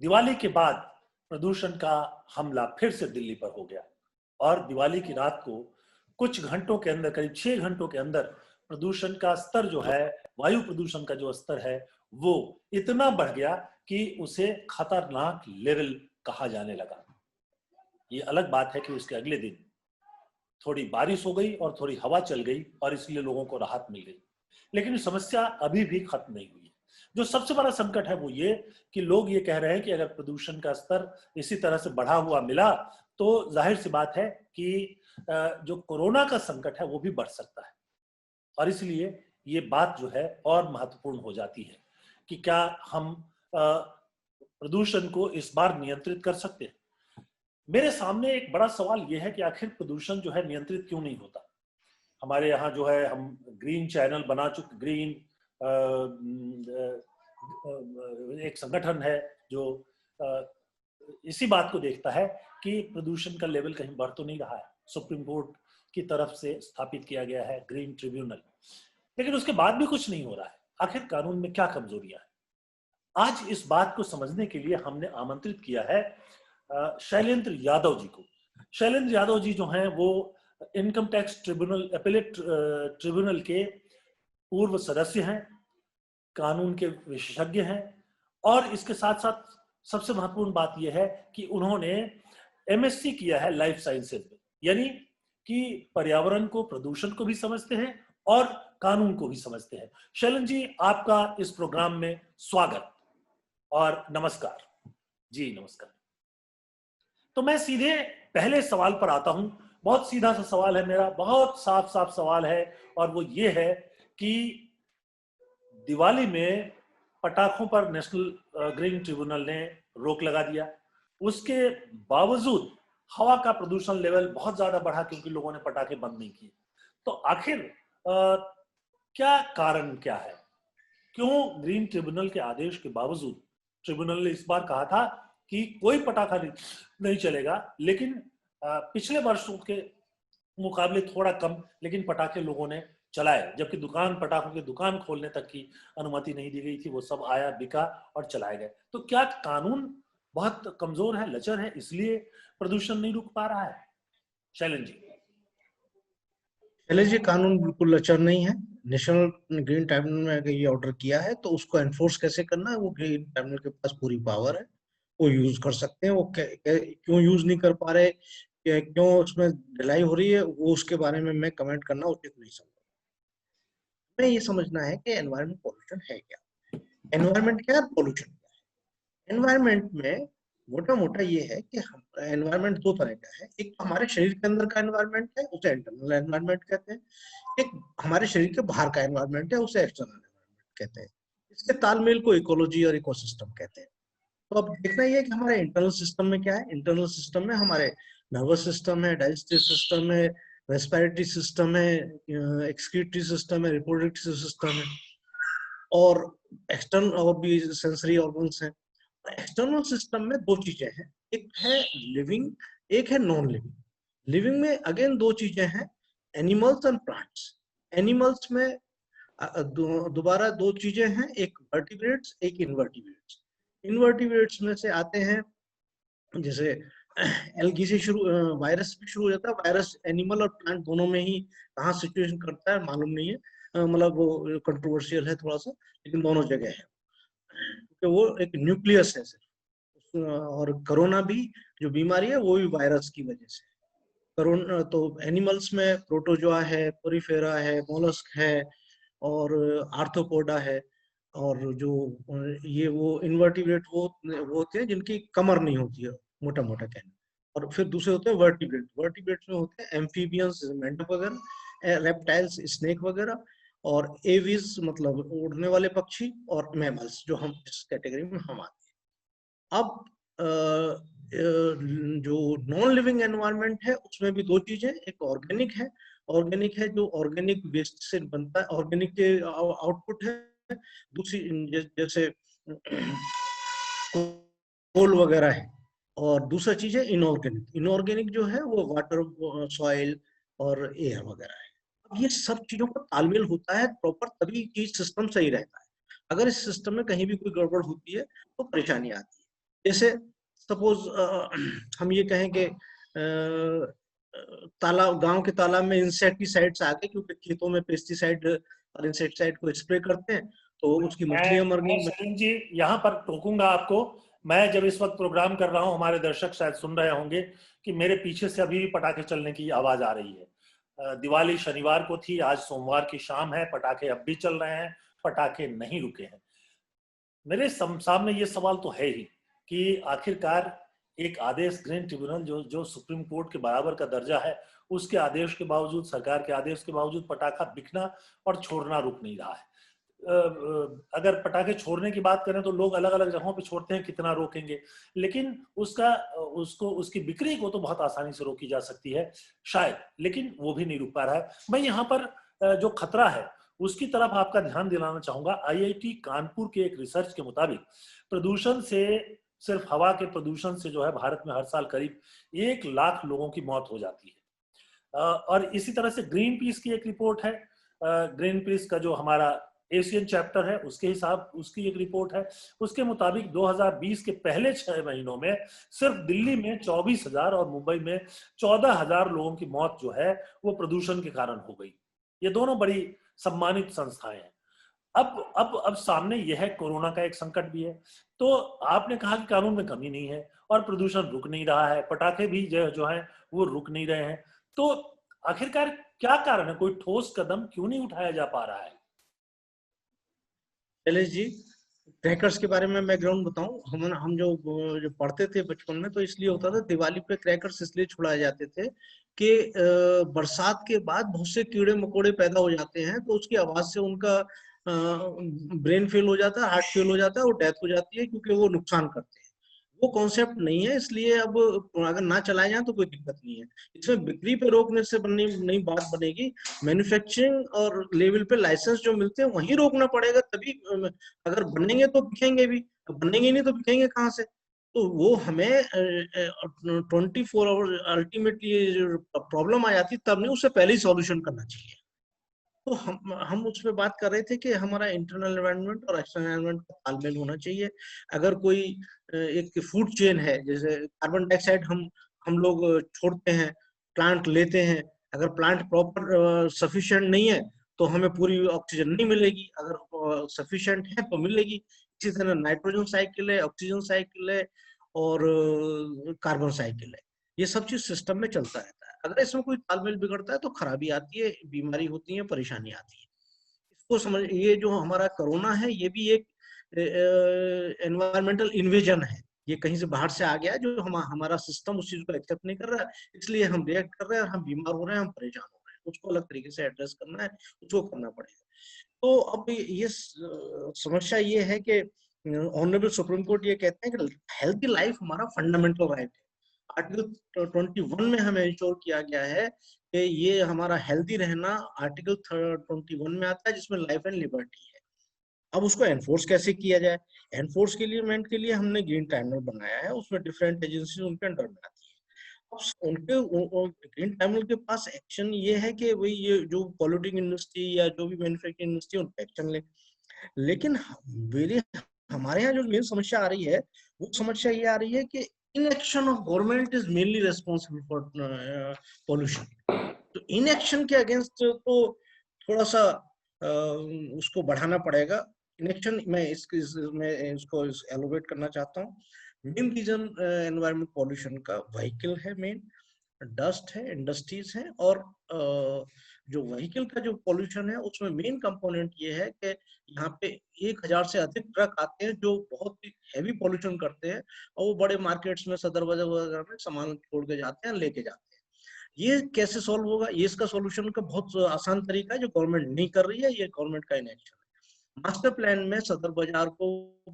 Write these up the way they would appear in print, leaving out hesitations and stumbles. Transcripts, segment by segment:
दिवाली के बाद प्रदूषण का हमला फिर से दिल्ली पर हो गया और दिवाली की रात को कुछ घंटों के अंदर, करीब 6 घंटों के अंदर प्रदूषण का स्तर जो है, वायु प्रदूषण का जो स्तर है, वो इतना बढ़ गया कि उसे खतरनाक लेवल कहा जाने लगा। ये अलग बात है कि उसके अगले दिन थोड़ी बारिश हो गई और थोड़ी हवा चल गई और इसलिए लोगों को राहत मिल गई, लेकिन समस्या अभी भी खत्म नहीं हुई है। जो सबसे बड़ा संकट है वो ये कि लोग ये कह रहे हैं कि अगर प्रदूषण का स्तर इसी तरह से बढ़ा हुआ मिला तो जाहिर सी बात है कि जो कोरोना का संकट है वो भी बढ़ सकता है। और इसलिए ये बात जो है और महत्वपूर्ण हो जाती है कि क्या हम प्रदूषण को इस बार नियंत्रित कर सकते हैं। मेरे सामने एक बड़ा सवाल यह है कि आखिर प्रदूषण जो है नियंत्रित क्यों नहीं होता। हमारे यहाँ जो है हम ग्रीन चैनल बना चुके, ग्रीन एक संगठन है जो इसी बात को देखता है कि प्रदूषण का लेवल कहीं बढ़ तो नहीं रहा है। सुप्रीम कोर्ट की तरफ से स्थापित किया गया है ग्रीन ट्रिब्यूनल, लेकिन उसके बाद भी कुछ नहीं हो रहा है। आखिर कानून में क्या कमजोरियां हैं? आज इस बात को समझने के लिए हमने आमंत्रित किया है शैलेंद्र यादव जी को। शैलेंद्र यादव जी जो हैं वो income tax tribunal, appellate tribunal के पूर्व सदस्य हैं, कानून के विशेषज्ञ हैं और इसके साथ साथ सबसे महत्वपूर्ण बात यह है कि उन्होंने एमएससी किया है लाइफ साइंसेज में, यानी कि पर्यावरण को, प्रदूषण को भी समझते हैं और कानून को भी समझते हैं। शैलेंद्र जी, आपका इस प्रोग्राम में स्वागत और नमस्कार। जी नमस्कार। तो मैं सीधे पहले सवाल पर आता हूं। बहुत सीधा सा सवाल है मेरा, बहुत साफ साफ सवाल है और वो ये है कि दिवाली में पटाखों पर नेशनल ग्रीन ट्रिब्यूनल ने रोक लगा दिया, उसके बावजूद हवा का प्रदूषण लेवल बहुत ज्यादा बढ़ा क्योंकि लोगों ने पटाखे बंद नहीं किए। तो आखिर क्या कारण क्या है? क्यों ग्रीन ट्रिब्यूनल के आदेश के बावजूद ट्रिब्यूनल ने इस बार कहा था कि कोई पटाखा नहीं चलेगा, लेकिन पिछले वर्षों के मुकाबले थोड़ा कम, लेकिन पटाखे लोगों ने चलाए, जबकि पटाखों की दुकान खोलने तक की अनुमति नहीं दी गई थी। वो सब आया, बिका और चलाए गए। तो क्या कानून बहुत कमजोर है, लचर है, इसलिए प्रदूषण नहीं रुक पा रहा है? शैलेंद्र जी। पहले जी, कानून बिल्कुल लचर नहीं है। नेशनल ग्रीन ट्रिब्यूनल में अगर ये ऑर्डर किया है तो उसको एनफोर्स कैसे करना है, वो ग्रीन ट्रिब्यूनल के पास पूरी पावर है, वो यूज कर सकते हैं। वो क्यों यूज नहीं कर पा रहे, क्यों उसमें ढिलाई हो रही है, वो उसके बारे में मैं कमेंट करना उचित नहीं समझता। हमें ये समझना है कि एनवायरमेंट पॉल्यूशन है क्या, एनवायरमेंट क्या है, पॉल्यूशन क्या है। एनवायरमेंट में मोटा मोटा ये है कि एनवायरमेंट दो तरह का है। एक तो हमारे शरीर के अंदर का एनवायरमेंट है, उसे इंटरनल एनवायरमेंट कहते हैं। एक हमारे शरीर के बाहर का एनवायरमेंट है, उसे एक्सटर्नल एनवायरमेंट कहते हैं। इसके तालमेल को इकोलॉजी और इकोसिस्टम कहते हैं। तो अब देखना ये है कि हमारे इंटरनल सिस्टम में क्या है। इंटरनल सिस्टम में हमारे नर्वस सिस्टम है, डाइजेस्टिव सिस्टम है, रेस्पिरेटरी सिस्टम है, एक्सक्रीटरी सिस्टम है, रिप्रोडक्टिव सिस्टम है, और एक्सटर्नल और भी सेंसरी ऑर्गन्स हैं। एक्सटर्नल सिस्टम में दो चीजें हैं, एक है लिविंग, एक है नॉन लिविंग। लिविंग में अगेन दो चीजें हैं, एनिमल्स एंड प्लांट्स। एनिमल्स में दोबारा दो चीजें हैं, एक वर्टिब्रेट्स, एक इनवर्टिब्रेट्स। इनवर्टिब्रेट्स में से आते हैं, जैसे एल्गी से शुरू, वायरस भी शुरू हो जाता है। वायरस एनिमल और प्लांट दोनों में ही कहाँ सिचुएशन करता है मालूम नहीं है, मतलब वो कंट्रोवर्शियल है थोड़ा सा, लेकिन दोनों जगह है क्योंकि वो एक न्यूक्लियस है सिर्फ। और कोरोना भी जो बीमारी है वो भी वायरस की वजह से। कोरोना तो एनिमल्स में प्रोटोजोआ है, पोरीफेरा है, मोलस्क है और आर्थ्रोपोडा है। और जो ये वो इनवर्टिब्रेट वो होते हैं जिनकी कमर नहीं होती है, मोटा मोटा कहना। और फिर दूसरे होते हैं वर्टिब्रेट। वर्टिब्रेट्स में होते हैं एम्फीबियंस, मेंढक वगैरह, रेप्टाइल्स, स्नेक वगैरह, और एविज मतलब उड़ने वाले पक्षी, और मैमल्स जो हम इस कैटेगरी में हम आते हैं। अब जो नॉन लिविंग एनवायरनमेंट है उसमें भी दो चीजें, एक ऑर्गेनिक है। ऑर्गेनिक है जो ऑर्गेनिक वेस्ट से बनता है, ऑर्गेनिक के आउटपुट है। दूसरी जैसे कोल वगैरह है। और दूसरा चीज है इनऑर्गेनिक। इनऑर्गेनिक जो है वो वाटर, सॉइल और एयर वगैरह है। अब ये सब चीजों का तालमेल होता है प्रॉपर, तभी चीज सिस्टम सही रहता है। अगर इस सिस्टम में कहीं भी कोई गड़बड़ होती है तो परेशानी आती है। जैसे सपोज हम ये कहें कि तालाब, गांव के तालाब में इंसेक्टिसाइड्स आ गए क्योंकि खेतों में पेस्टिसाइड और इंसेक्टिसाइड को स्प्रे करते हैं, तो उसकी मछलियां मर मैं गई। सलीम जी यहाँ पर टोकूंगा आपको। मैं जब इस वक्त प्रोग्राम कर रहा हूँ, हमारे दर्शक शायद सुन रहे होंगे कि मेरे पीछे से अभी भी पटाखे चलने की आवाज आ रही है। दिवाली शनिवार को थी, आज सोमवार की शाम है, पटाखे अब भी चल रहे हैं, पटाखे नहीं रुके हैं। मेरे सामने ये सवाल तो है ही कि आखिरकार एक आदेश, ग्रीन ट्रिब्यूनल जो जो सुप्रीम कोर्ट के बराबर का दर्जा है, उसके आदेश के बावजूद, सरकार के आदेश के बावजूद पटाखा बिकना और छोड़ना रुक नहीं रहा है। अगर पटाखे छोड़ने की बात करें तो लोग अलग अलग जगहों पे छोड़ते हैं, कितना रोकेंगे, लेकिन उसकी बिक्री को तो बहुत आसानी से रोकी जा सकती है शायद, लेकिन वो भी नहीं रुक पा रहा है। मैं यहाँ पर जो खतरा है उसकी तरफ आपका ध्यान दिलाना चाहूंगा। आईआईटी कानपुर के एक रिसर्च के मुताबिक प्रदूषण से, सिर्फ हवा के प्रदूषण से जो है भारत में हर साल करीब 1 लाख लोगों की मौत हो जाती है। और इसी तरह से ग्रीन पीस की एक रिपोर्ट है, ग्रीन पीस का जो हमारा एशियन चैप्टर है उसके हिसाब, उसकी एक रिपोर्ट है, उसके मुताबिक 2020 के पहले 6 महीनों में सिर्फ दिल्ली में 24,000 और मुंबई में 14,000 लोगों की मौत जो है वो प्रदूषण के कारण हो गई। ये दोनों बड़ी सम्मानित संस्थाएं हैं। अब सामने यह है, कोरोना का एक संकट भी है। तो आपने कहा कि कानून में कमी नहीं है और प्रदूषण रुक नहीं रहा है, पटाखे भी जो है वो रुक नहीं रहे हैं, तो आखिरकार क्या कारण है, कोई ठोस कदम क्यों नहीं उठाया जा पा रहा है? शैलेश जी, क्रैकर्स के बारे में बैकग्राउंड बताऊं। हम जो पढ़ते थे बचपन में, तो इसलिए होता था दिवाली पे क्रैकर्स इसलिए छुड़ाए जाते थे कि बरसात के बाद बहुत से कीड़े मकोड़े पैदा हो जाते हैं, तो उसकी आवाज से उनका ब्रेन फेल हो जाता है, हार्ट फेल हो जाता है, वो डेथ हो जाती है क्योंकि वो नुकसान करते हैं। वो कॉन्सेप्ट नहीं है, इसलिए अब अगर ना चलाए जाए तो कोई दिक्कत नहीं है। इसमें बिक्री पे रोकने से बननी नई बात बनेगी, मैन्युफैक्चरिंग और लेवल पे लाइसेंस जो मिलते हैं वहीं रोकना पड़ेगा, तभी अगर बनेंगे तो बिकेंगे भी, बनेंगे नहीं तो बिकेंगे कहाँ से? तो वो हमें 24 आवर अल्टीमेटली प्रॉब्लम आ जाती तब नहीं, उससे पहले ही सॉल्यूशन करना चाहिए। तो हम उस पर बात कर रहे थे कि हमारा इंटरनल एनवायरनमेंट और एक्सटर्नल एनवायरनमेंट का तालमेल होना चाहिए। अगर कोई एक फूड चेन है, जैसे कार्बन डाइऑक्साइड हम लोग छोड़ते हैं, प्लांट लेते हैं, अगर प्लांट प्रॉपर सफिशिएंट नहीं है तो हमें पूरी ऑक्सीजन नहीं मिलेगी, अगर सफिशिएंट है तो मिलेगी। इसी तरह नाइट्रोजन साइकिल है, ऑक्सीजन साइकिल है और कार्बन साइकिल है, ये सब चीज सिस्टम में चलता रहता है। अगर इसमें कोई तालमेल बिगड़ता है तो खराबी आती है, बीमारी होती है, परेशानी आती है। इसको समझ, ये जो हमारा कोरोना है ये भी एक एनवायरमेंटल इन्वेजन है, ये कहीं से बाहर से आ गया जो हमारा सिस्टम उस चीज को एक्सेप्ट नहीं कर रहा है, इसलिए हम रिएक्ट कर रहे हैं और हम बीमार हो रहे हैं, हम परेशान हो रहे हैं। उसको अलग तरीके से एड्रेस करना है, उसको करना पड़ेगा। तो अब ये समस्या ये है कि ऑनरेबल सुप्रीम कोर्ट ये कहते हैं कि हेल्थी लाइफ हमारा फंडामेंटल राइट है। आर्टिकल 21 में हमें इंश्योर किया गया है कि ये हमारा हेल्दी रहना आर्टिकल 21 में आता है, जिसमें लाइफ एंड लिबर्टी है। अब उसको एनफोर्स कैसे किया जाए? एनफोर्स के लिए हमने ग्रीन ट्राइब्यूनल बनाया है, उसमें डिफरेंट एजेंसी उनके अंडर में आती है। अब उनके ग्रीन ट्राइब्यूनल के पास एक्शन ये है कि वही ये जो पॉल्यूटिंग इंडस्ट्री या जो भी मैन्युफैक्चरिंग इंडस्ट्री उन पर एक्शन ले। लेकिन मेरे हमारे यहाँ जो मेन समस्या आ रही है, वो समस्या ये आ रही है कि inaction of government is mainly responsible for pollution. तो इनएक्शन के अगेंस्ट तो थोड़ा सा उसको बढ़ाना पड़ेगा। इनएक्शन मैं इसको एलोबरेट करना चाहता हूँ। मेन रीजन एनवायरमेंट पॉल्यूशन का व्हीकल है, मेन डस्ट है, इंडस्ट्रीज है, और जो व्हीकल का जो पॉल्यूशन है उसमें मेन कंपोनेंट ये है कि यहाँ पे 1,000 से अधिक ट्रक आते हैं जो बहुत ही हैवी पॉल्यूशन करते हैं, और वो बड़े मार्केट्स में, सदर बाजार वगैरह में सामान छोड़ के जाते हैं, लेके जाते हैं। ये कैसे सॉल्व होगा? ये इसका सॉल्यूशन का बहुत आसान तरीका है जो गवर्नमेंट नहीं कर रही है, ये गवर्नमेंट का इनएक्शन है। मास्टर प्लान में सदर बाजार को,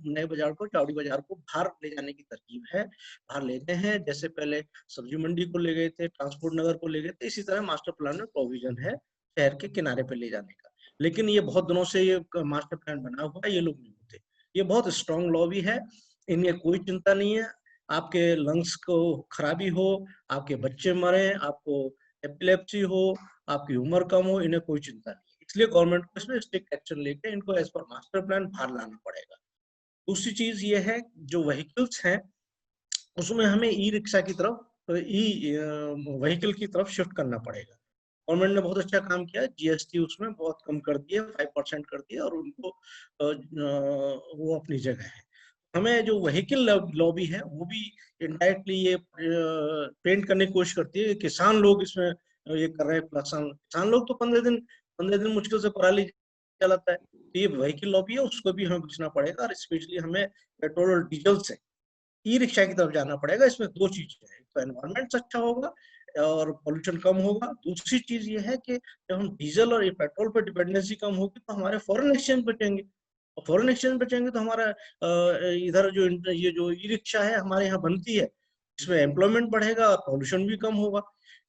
नए बाजार को, चावड़ी बाजार को बाहर ले जाने की तरकीब है, बाहर ले गए हैं। जैसे पहले सब्जी मंडी को ले गए थे, ट्रांसपोर्ट नगर को ले गए थे, इसी तरह मास्टर प्लान में प्रोविजन है शहर के किनारे पे ले जाने का। लेकिन ये बहुत दिनों से ये मास्टर प्लान बना हुआ है, ये लोग नहीं होते। ये बहुत स्ट्रॉन्ग लॉबी है, इन्हें कोई चिंता नहीं है आपके लंग्स को खराबी हो, आपके बच्चे मरे, आपको एपिलेप्सी हो, आपकी उम्र कम हो, इन्हें कोई चिंता नहीं। इसलिए गवर्नमेंट को इसमें स्ट्रिक्ट एक्शन लेके इनको एज पर मास्टर प्लान बाहर लाना पड़ेगा। दूसरी चीज ये है, जो व्हीकल्स हैं उसमें हमें ई रिक्शा की तरफ, ई व्हीकल की तरफ शिफ्ट करना पड़ेगा। गवर्नमेंट ने बहुत अच्छा काम किया, जीएसटी उसमें बहुत कम कर दिया, 5% कर दिया, और उनको वो अपनी जगह है। हमें जो व्हीकल लॉबी है वो भी इनडायरेक्टली ये पेंट करने की कोशिश करती है कि किसान लोग इसमें ये कर रहे हैं। किसान लोग तो 15 दिन मुश्किल से पराली चलाता है। तो ये व्हीकल लॉबी है, उसको भी हमें बचना पड़ेगा, और स्पेशली हमें पेट्रोल और डीजल से ई रिक्शा की तरफ जाना पड़ेगा। इसमें दो चीजें हैं, तो एनवायरमेंट अच्छा होगा और पोल्यूशन कम होगा। दूसरी चीज ये है कि जब हम डीजल और ये पेट्रोल पर डिपेंडेंसी कम होगी तो हमारे फॉरेन एक्सचेंज बचेंगे, और फॉरेन एक्सचेंज बचेंगे तो हमारा इधर जो ये जो ई रिक्शा है हमारे यहाँ बनती है, इसमें एम्प्लॉयमेंट बढ़ेगा और पोल्यूशन भी कम होगा।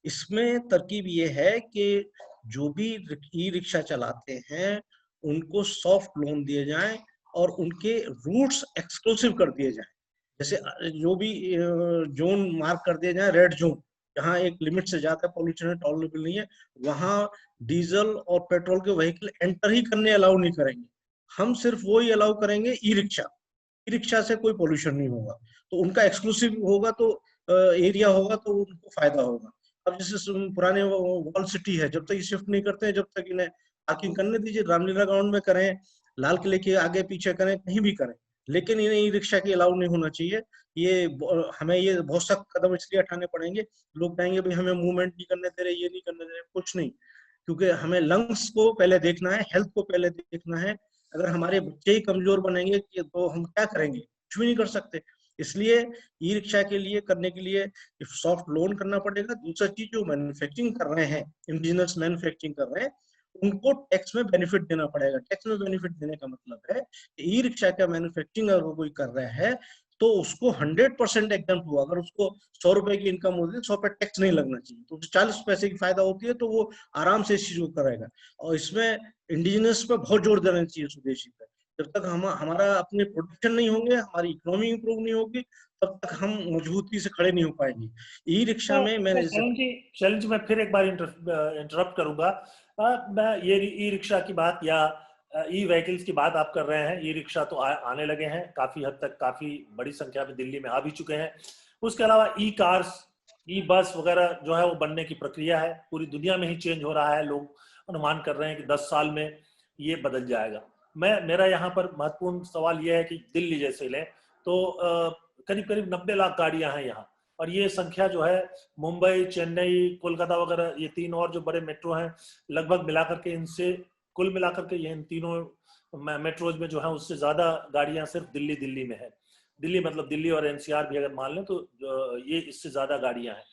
इसमें तरकीब ये है कि जो भी ई रिक्शा चलाते हैं उनको सॉफ्ट लोन दिए जाएं और उनके रूट्स एक्सक्लूसिव कर दिए जाएं। जैसे जो भी जोन मार्क कर दिए जाए, रेड जोन, जहाँ एक लिमिट से ज्यादा पॉल्यूशन है, टॉलरेबल नहीं है, वहां डीजल और पेट्रोल के व्हीकल एंटर ही करने अलाउ नहीं करेंगे। हम सिर्फ वो ही अलाउ करेंगे ई रिक्शा। ई रिक्शा से कोई पोल्यूशन नहीं होगा, तो उनका एक्सक्लूसिव होगा, तो एरिया होगा, तो उनको फायदा होगा। अब जैसे पुराने वॉल सिटी है, जब तक ये शिफ्ट नहीं करते हैं, जब तक इन्हें पार्किंग करने दीजिए, रामलीला ग्राउंड में करें, लाल किले के आगे पीछे करें, कहीं भी करें, लेकिन इन्हें ई रिक्शा की अलाउ नहीं होना चाहिए। ये हमें ये बहुत सख्त कदम इसलिए उठाने पड़ेंगे। लोग कहेंगे भाई हमें मूवमेंट नहीं करने दे रहे, ये नहीं करने दे रहे, कुछ नहीं, क्योंकि हमें लंग्स को पहले देखना है, हेल्थ को पहले देखना है। अगर हमारे बच्चे ही कमजोर बनेंगे तो हम क्या करेंगे, कुछ भी नहीं कर सकते। इसलिए ई रिक्शा के लिए करने के लिए सॉफ्ट लोन करना पड़ेगा। दूसरा चीज, जो मैन्युफैक्चरिंग कर रहे हैं, इंडिजिनस मैन्युफैक्चरिंग कर रहे हैं, उनको टैक्स में बेनिफिट देना पड़ेगा। टैक्स में बेनिफिट देने का मतलब है कि ई रिक्शा का मैन्युफैक्चरिंग अगर कोई कर रहा है तो उसको 100% एग्जाम्प्ट हुआ। अगर उसको 100 रुपए की इनकम होती है, 100 पे टैक्स नहीं लगना चाहिए, तो 40 पैसे की फायदा होती है, तो वो आराम से इस चीज को करेगा। और इसमें इंडिजिनस पे बहुत जोर देना चाहिए, स्वदेशी पे। जब तक हम हमारा अपने प्रोडक्शन नहीं होंगे, हमारी इकोनॉमी इंप्रूव नहीं होगी, तब तक हम मजबूती से खड़े नहीं हो पाएंगे। ई रिक्शा में मैंने जैसे शैलन जी, मैं फिर एक बार इंटरप्ट करूंगा। मैं ये ई रिक्शा की बात या ई व्हीकल्स की बात आप कर रहे हैं। ई रिक्शा तो आने लगे हैं काफी हद तक, काफी बड़ी संख्या में दिल्ली में आ भी चुके हैं। उसके अलावा ई कार्स, ई बस वगैरह जो है वो बनने की प्रक्रिया है, पूरी दुनिया में ही चेंज हो रहा है। लोग अनुमान कर रहे हैं कि 10 साल में ये बदल जाएगा। मेरा यहाँ पर महत्वपूर्ण सवाल यह है कि दिल्ली जैसे लें तो करीब करीब 90 लाख गाड़ियां हैं यहाँ, और ये संख्या जो है मुंबई, चेन्नई, कोलकाता वगैरह, ये तीन और जो बड़े मेट्रो हैं, लगभग मिलाकर के इनसे, कुल मिलाकर के ये इन तीनों मेट्रोज में जो है उससे ज्यादा गाड़ियां सिर्फ दिल्ली में है। दिल्ली मतलब दिल्ली और एनसीआर भी अगर मान लें तो ये इससे ज्यादा गाड़ियां हैं।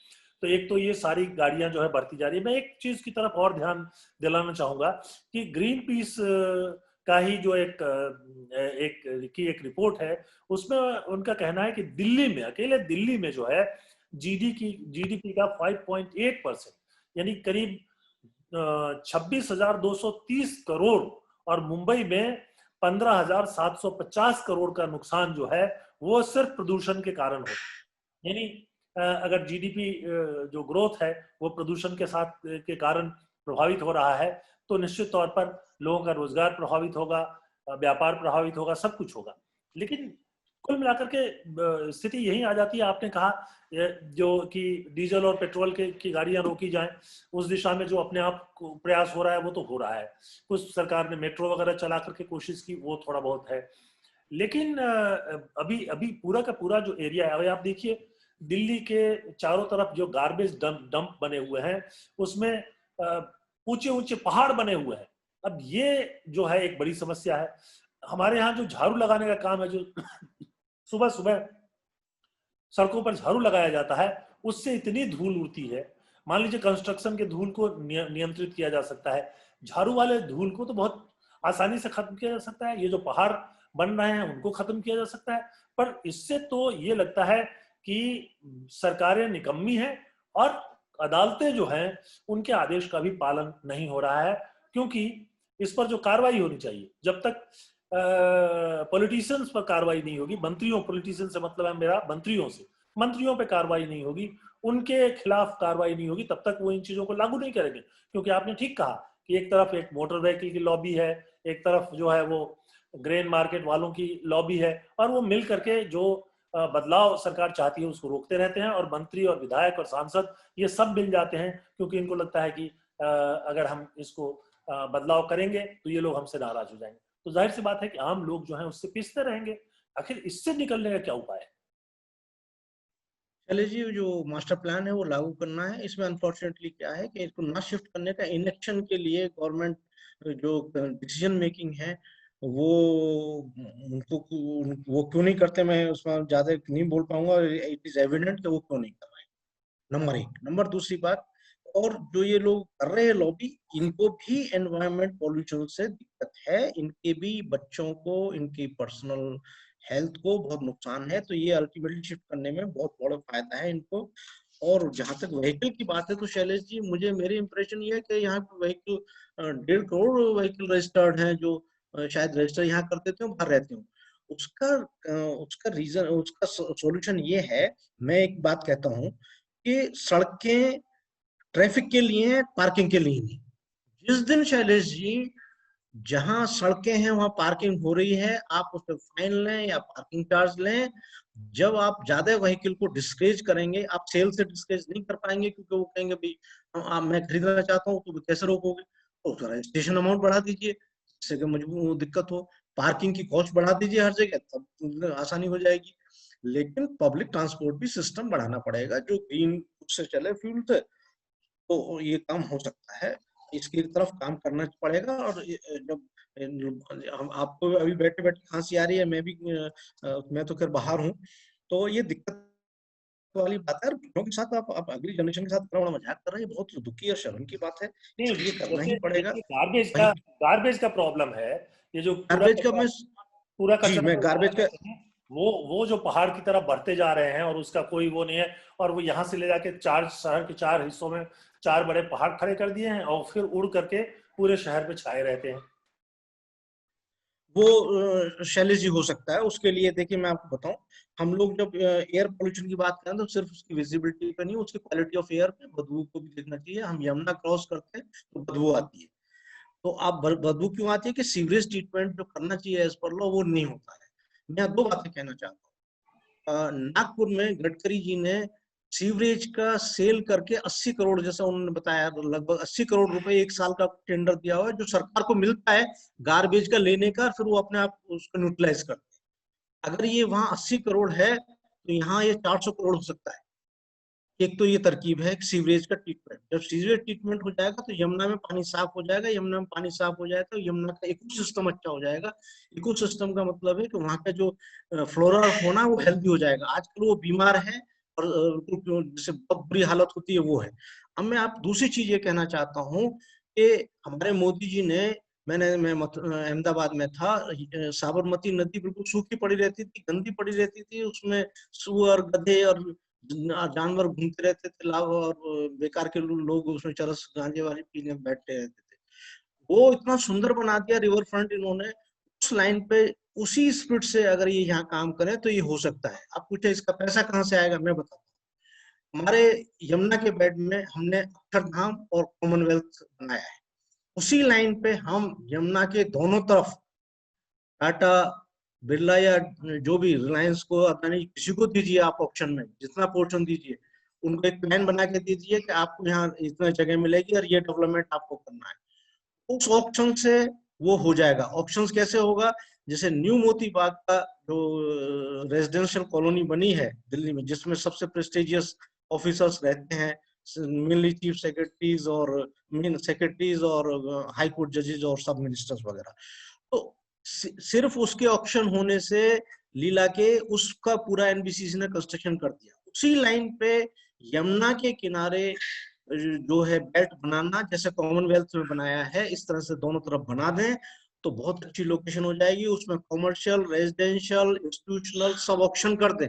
तो एक तो ये सारी गाड़ियां जो है बढ़ती जा रही है। मैं एक चीज की तरफ और ध्यान दिलाना चाहूंगा कि ग्रीन पीस का ही जो एक रिपोर्ट है, उसमें उनका कहना है कि दिल्ली में, अकेले दिल्ली में जो है जीडीपी का 5.8%, यानी करीब 26,230 करोड़, और मुंबई में 15,750 करोड़ का नुकसान जो है वो सिर्फ प्रदूषण के कारण होता है। यानी अगर जीडीपी जो ग्रोथ है वो प्रदूषण के साथ के कारण प्रभावित हो रहा है, तो निश्चित तौर पर लोगों का रोजगार प्रभावित होगा, व्यापार प्रभावित होगा, सब कुछ होगा। लेकिन कुल मिलाकर के स्थिति यही आ जाती है। आपने कहा जो कि डीजल और पेट्रोल की गाड़ियां रोकी जाएं, उस दिशा में जो अपने आप प्रयास हो रहा है वो तो हो रहा है। कुछ सरकार ने मेट्रो वगैरह चला करके कोशिश की, वो थोड़ा बहुत है। लेकिन अभी अभी पूरा का पूरा जो एरिया है, अभी आप देखिए दिल्ली के चारों तरफ जो गार्बेज डंप बने हुए हैं, उसमें ऊंचे ऊंचे पहाड़ बने हुए हैं। अब ये जो है एक बड़ी समस्या है। हमारे यहाँ जो झाड़ू लगाने का काम है, जो सुबह सुबह सड़कों पर झाड़ू लगाया जाता है, उससे इतनी धूल उड़ती है। मान लीजिए कंस्ट्रक्शन के धूल को नियंत्रित किया जा सकता है, झाड़ू वाले धूल को तो बहुत आसानी से खत्म किया जा सकता है। ये जो पहाड़ बन रहे हैं उनको खत्म किया जा सकता है। पर इससे तो ये लगता है कि सरकारें निकम्मी हैं और अदालतें जो हैं उनके आदेश का भी पालन नहीं हो रहा है। क्योंकि इस पर जो कार्रवाई होनी चाहिए, जब तक पॉलिटिशियंस पर कार्रवाई नहीं होगी, मंत्रियों, पॉलिटिशियन से मतलब है मेरा मंत्रियों पे कार्रवाई नहीं होगी, उनके खिलाफ कार्रवाई नहीं होगी, तब तक वो इन चीजों को लागू नहीं करेंगे। क्योंकि आपने ठीक कहा कि एक तरफ एक मोटर व्हीकल की लॉबी है, एक तरफ जो है वो ग्रेन मार्केट वालों की लॉबी है, और वो मिल करके जो बदलाव सरकार चाहती है उसको रोकते रहते हैं, और मंत्री और विधायक और सांसद ये सब मिल जाते हैं, क्योंकि इनको लगता है कि अगर हम इसको बदलाव करेंगे तो ये लोग हमसे नाराज हो जाएंगे। तो जाहिर सी बात है कि आम लोग जो हैं उससे पिसते रहेंगे। आखिर इससे निकलने का क्या उपाय है? चलिए जी, जो मास्टर प्लान है वो लागू करना है। इसमें अनफॉर्चुनेटली क्या है कि इसको ना शिफ्ट करने का इनएक्शन के लिए गवर्नमेंट जो डिसीजन मेकिंग है वो उनको वो क्यों नहीं करते, मैं उसमें ज्यादा नहीं बोल पाऊंगा। इट इज एविडेंट कि वो क्यों नहीं कर रहे हैं, नंबर एक। नंबर दूसरी बात, और जो ये लोग कर रहे हैं लॉबी, इनको भी एनवायरमेंट पॉल्यूशन से दिक्कत है, इनके भी बच्चों को, इनकी पर्सनल हेल्थ को बहुत नुकसान है। तो ये अल्टीमेटली शिफ्ट करने में बहुत बड़ा फायदा है इनको। और जहां तक व्हीकल की बात है तो शैलेश जी, मुझे मेरी इंप्रेशन ये है कि यहाँ पे व्हीकल 1.5 करोड़ व्हीकल रजिस्टर्ड हैं, जो शायद रजिस्टर यहाँ करते थे बाहर रहते हो। उसका उसका रीजन, उसका सॉल्यूशन ये है, मैं एक बात कहता हूँ कि सड़कें ट्रैफिक के लिए हैं, पार्किंग के लिए नहीं। जिस दिन शैलेश जी जहां सड़कें हैं वहां पार्किंग हो रही है, आप उस पर फाइन लें या पार्किंग चार्ज लें। जब आप ज्यादा व्हीकल को डिस्करेज करेंगे, आप सेल से डिस्करेज नहीं कर पाएंगे, क्योंकि वो कहेंगे भाई मैं खरीदना चाहता हूँ, तो कैसे रोकोगे? तो उसका रजिस्ट्रेशन अमाउंट बढ़ा दीजिए, जिससे कि मुझे दिक्कत हो। पार्किंग की कॉस्ट बढ़ा दीजिए हर जगह, तब आसानी हो जाएगी। लेकिन पब्लिक ट्रांसपोर्ट भी सिस्टम बढ़ाना पड़ेगा जो ग्रीन से चले, फ्यूल से, तो ये काम हो सकता है। इसकी तरफ काम करना पड़ेगा। और जब हम आपको अभी बैठे बैठे खांसी आ रही है, मैं तो खैर बाहर हूँ, तो ये दिक्कत वाली बात है। और बच्चों के साथ आप अगली जनरेशन के साथ इतना बड़ा मजाक कर रहे हैं, बहुत दुखी और शर्म की बात है। नहीं, इसलिए करना जैसे ही पड़ेगा। देखिए वही गार्बेज का प्रॉब्लम है। ये जो गार्बेज का मैं, पूरा जी कचरा मैं जो गार्बेज का, डालते हैं, वो जो पहाड़ की तरफ बढ़ते जा रहे हैं, और उसका कोई वो नहीं है। और वो यहाँ से ले जाके चार शहर के चार हिस्सों में चार बड़े पहाड़ खड़े कर दिए हैं, और फिर उड़ करके पूरे शहर पे छाए रहते हैं। वो शैलेश जी हो सकता है। उसके लिए देखिए मैं आपको बताऊं, हम लोग जब एयर पोल्यूशन की बात करें तो सिर्फ उसकी विजिबिलिटी पे नहीं, उसकी क्वालिटी ऑफ एयर पे बदबू को भी देखना चाहिए। हम यमुना क्रॉस करते हैं तो बदबू आती है। तो आप बदबू क्यों आती है? कि सीवरेज ट्रीटमेंट जो करना चाहिए एज पर लॉ वो नहीं होता है। मैं दो बातें कहना चाहता हूँ। नागपुर में गडकरी जी ने सीवरेज का सेल करके 80 करोड़, जैसा उन्होंने बताया, लगभग 80 करोड़ रुपए एक साल का टेंडर दिया हुआ है, जो सरकार को मिलता है गार्बेज का लेने का, फिर वो अपने आप उसको न्यूट्रलाइज करते हैं। अगर ये वहां 80 करोड़ है तो यहाँ ये 400 करोड़ हो सकता है। एक तो ये तरकीब है सीवरेज का ट्रीटमेंट। जब सीवरेज ट्रीटमेंट हो जाएगा तो यमुना में पानी साफ हो जाएगा। यमुना में पानी साफ हो जाएगा तो यमुना का इकोसिस्टम अच्छा हो जाएगा। इकोसिस्टम का मतलब है कि वहाँ का जो फ्लोरा और फौना वो हेल्दी हो जाएगा। आजकल वो बीमार है, और जिससे बहुत बुरी हालत होती है वो है। अब मैं आप दूसरी चीज ये कहना चाहता हूँ कि हमारे मोदी जी ने, मैं अहमदाबाद में था, साबरमती नदी बिल्कुल सूखी पड़ी रहती थी, गंदी पड़ी रहती थी, उसमें सुअर, गधे और जानवर घूमते रहते थे, लाभ, और बेकार के लोग उसमें चरस गांजे वाली पीने बैठते रहते थे। वो इतना सुंदर बना दिया रिवर फ्रंट इन्होंने। उस लाइन पे उसी स्पीड से अगर ये यहाँ काम करे तो ये हो सकता है। आप पूछे इसका पैसा कहाँ से आएगा, मैं बताता हूँ। हमारे यमुना के बेड में हमने अक्षरधाम और कॉमनवेल्थ बनाया है। उसी लाइन पे हम यमुना के दोनों तरफ टाटा, बिरला या जो भी रिलायंस को, अदानी, किसी को दीजिए आप ऑप्शन में, जितना पोर्शन दीजिए, उनको एक प्लान बना के दीजिए कि आपको यहाँ इतना जगह मिलेगी और ये डेवलपमेंट आपको करना है। उस ऑप्शन से वो हो जाएगा। ऑप्शन कैसे होगा? जैसे न्यू मोती बाग का जो रेजिडेंशियल कॉलोनी बनी है दिल्ली में, जिसमें सबसे प्रेस्टिजियस ऑफिसर्स रहते हैं, मेनली चीफ सेक्रेटरीज और मेन सेक्रेटरीज और हाई कोर्ट जजेज और सब मिनिस्टर्स वगैरह। तो सिर्फ उसके ऑक्शन होने से लीला के उसका पूरा एनबीसीसी ने कंस्ट्रक्शन कर दिया। उसी लाइन पे यमुना के किनारे जो है बेल्ट बनाना, जैसे कॉमनवेल्थ में बनाया है, इस तरह से दोनों तरफ बना दें तो बहुत अच्छी लोकेशन हो जाएगी। उसमें कॉमर्शियल, रेजिडेंशियल, इंस्टीट्यूशनल सब ऑप्शन कर दें,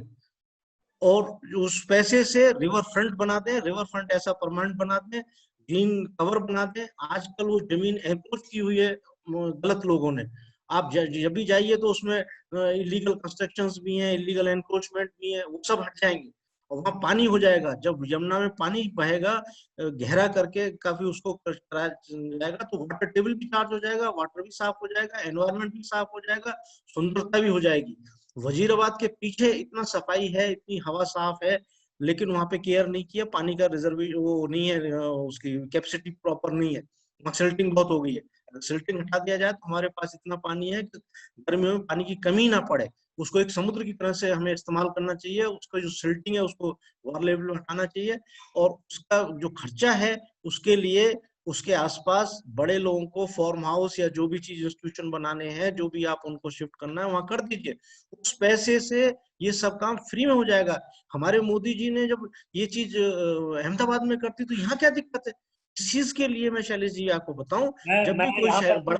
और उस पैसे से रिवर फ्रंट बना दें। रिवर फ्रंट ऐसा परमानेंट बना दें, ग्रीन कवर बना दें। आजकल वो जमीन एंक्रोच की हुई है गलत लोगों ने। आप जब भी जाइए तो उसमें इलीगल कंस्ट्रक्शंस भी हैं, इलीगल एनक्रोचमेंट भी है, वो सब हट जाएंगे। और वहां पानी हो जाएगा। जब यमुना में पानी बहेगा गहरा करके काफी, उसको कराया जाएगा तो वाटर टेबल भी चार्ज हो जाएगा, वाटर भी साफ हो जाएगा, एनवायरनमेंट भी साफ हो जाएगा, सुंदरता भी हो जाएगी। वजीराबाद के पीछे इतना सफाई है, इतनी हवा साफ है, लेकिन वहां पे केयर नहीं किया, पानी का रिजर्वेशन वो नहीं है, उसकी कैपेसिटी प्रॉपर नहीं है, वहाँ सिल्टिंग बहुत हो गई है। अगर सिल्टिंग हटा दिया जाए तो हमारे पास इतना पानी है कि गर्मियों में पानी की कमी ना पड़े। उसको एक समुद्र की तरह से हमें इस्तेमाल करना चाहिए, उसका जो सिल्टिंग है उसको वाटर लेवल में हटाना चाहिए, और उसका जो खर्चा है उसके लिए उसके आसपास बड़े लोगों को फार्म हाउस या जो भी चीज इंस्टीट्यूशन बनाने हैं, जो भी आप उनको शिफ्ट करना है वहां कर दीजिए। उस पैसे से ये सब काम फ्री में हो जाएगा। हमारे मोदी जी ने जब ये चीज अहमदाबाद में करती तो यहाँ क्या दिक्कत है? इस चीज के लिए मैं शैलेश जी आपको बताऊं, जब मैं भी कोई यहाँ शहर पर बड़ा,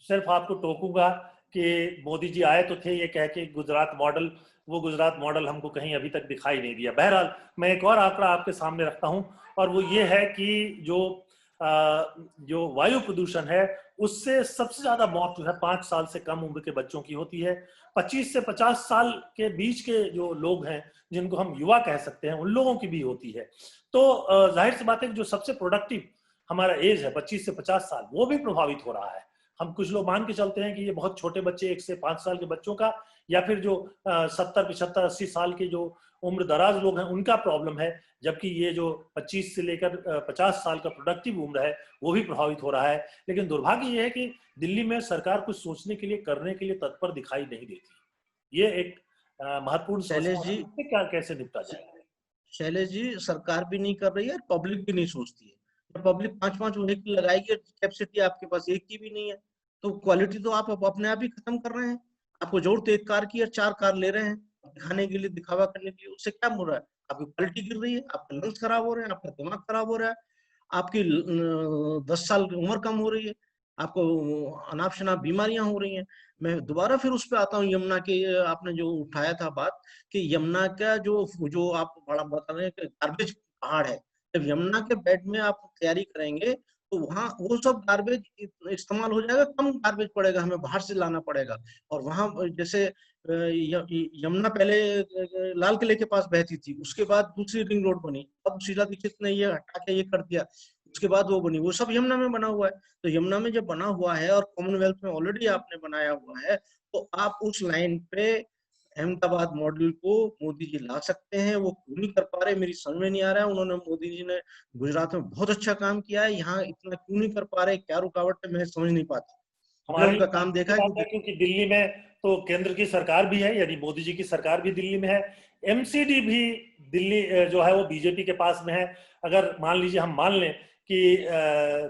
सिर्फ आपको टोकूंगा कि मोदी जी आए तो थे ये कह के गुजरात मॉडल, वो गुजरात मॉडल हमको कहीं अभी तक दिखाई नहीं दिया। बहरहाल मैं एक और आंकड़ा आपके सामने रखता हूं, और वो ये है कि जो वायु प्रदूषण है उससे सबसे ज्यादा मौत जो है 5 साल से कम उम्र के बच्चों की होती है। 25 से 50 साल के बीच के जो लोग हैं, जिनको हम युवा कह सकते हैं, उन लोगों की भी होती है। तो जाहिर सी बात है कि जो सबसे प्रोडक्टिव हमारा एज है 25 से 50 साल, वो भी प्रभावित हो रहा है। हम कुछ लोग मान के चलते हैं कि ये बहुत छोटे बच्चे, 1 से 5 साल के बच्चों का, या फिर जो 70, 75, 80 साल के जो उम्र दराज लोग हैं उनका प्रॉब्लम है, जबकि ये जो 25 से लेकर 50 साल का प्रोडक्टिव उम्र है वो भी प्रभावित हो रहा है। लेकिन दुर्भाग्य ये है कि दिल्ली में सरकार कुछ सोचने के लिए, करने के लिए तत्पर दिखाई नहीं देती। ये एक महत्वपूर्ण शैलेश समस्या जी, है, इससे क्या कैसे निपटा जाए। शैलेश जी सरकार भी नहीं कर रही है, पब्लिक भी नहीं सोचती है। जब पब्लिक 5-5 व्हीकल लगाएगी, कैपेसिटी आपके पास एक की भी नहीं है, तो क्वालिटी तो आप अपने आप ही खत्म कर रहे हैं। आपको जरूरत है 1 कार की, या 4 कार ले रहे हैं दिखाने के लिए, दिखावा करने के लिए, उससे क्या हो रहा है? आपकी क्वालिटी गिर रही है, आपके लंग्स खराब हो रहे हैं, आपका दिमाग खराब हो रहा है, आपकी 10 साल की उम्र कम हो रही है, आपको अनाप शनाप बीमारियां हो रही हैं। मैं दोबारा फिर उस पर आता हूँ, यमुना के आपने जो उठाया था बात, कि यमुना का जो जो आप बड़ा बता रहे हैं कि गार्बेज पहाड़ है, जब यमुना के बेड में आप तैयारी करेंगे तो वहाँ वो सब गार्बेज इस्तेमाल हो जाएगा, कम गार्बेज पड़ेगा, हमें बाहर से लाना पड़ेगा। और वहाँ जैसे यमुना पहले लाल किले के पास बहती थी, उसके बाद दूसरी रिंग रोड बनी, अब शीला दीक्षित ने ये हटा के ये कर दिया, उसके बाद वो बनी, वो सब यमुना में बना हुआ है। तो यमुना में जब बना हुआ है और कॉमनवेल्थ में ऑलरेडी आपने बनाया हुआ है, तो आप उस लाइन पे अहमदाबाद मॉडल को मोदी जी ला सकते हैं। वो क्यों नहीं कर पा रहे मेरी समझ में नहीं आ रहा है। उन्होंने, मोदी जी ने गुजरात में बहुत अच्छा काम किया है, यहाँ इतना क्यों नहीं कर पा रहे, क्या रुकावट है, मैं समझ नहीं पाता। मैंने हमारी उनका काम अच्छी देखा है बात है, कि क्योंकि दिल्ली में तो केंद्र की सरकार भी है, यानी मोदी जी की सरकार भी दिल्ली में है। एमसीडी भी दिल्ली जो है वो बीजेपी के पास में है। अगर मान लीजिए, हम मान लें कि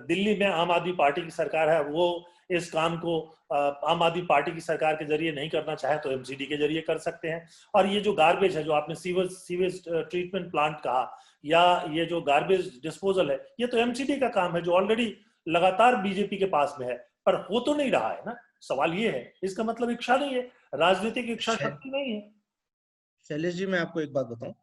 दिल्ली में आम आदमी पार्टी की सरकार है, वो इस काम को आम आदमी पार्टी की सरकार के जरिए नहीं करना चाहे तो एमसीडी के जरिए कर सकते हैं। और ये जो गार्बेज है, जो आपने सीवेज ट्रीटमेंट प्लांट कहा, या ये जो गार्बेज डिस्पोजल है, ये तो एमसीडी का काम है, जो ऑलरेडी लगातार बीजेपी के पास में है, पर हो तो नहीं रहा है ना। सवाल ये है, इसका मतलब इच्छा नहीं है, राजनीतिक इच्छा शक्ति नहीं है। शैलेश जी मैं आपको एक बात बताऊं,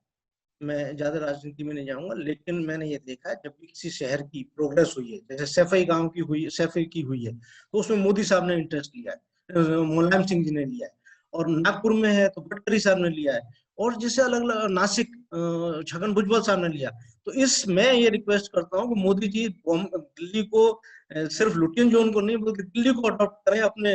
मैं ज्यादा राजनीति में नहीं जाऊंगा, लेकिन मैंने ये देखा है जब भी किसी शहर की प्रोग्रेस हुई है, जैसे सैफई गांव की हुई, सैफई की हुई है, तो उसमें मोदी साहब ने इंटरेस्ट लिया है, मुलायम सिंह जी ने लिया है, और नागपुर में है तो गडकरी साहब ने लिया है, और जैसे अलग अलग नासिक छगन भुजबल साहब ने लिया। तो इस मैं ये रिक्वेस्ट करता हूँ कि मोदी जी दिल्ली को सिर्फ लुटियन जोन को नहीं, बल्कि दिल्ली को अडॉप्ट करें अपने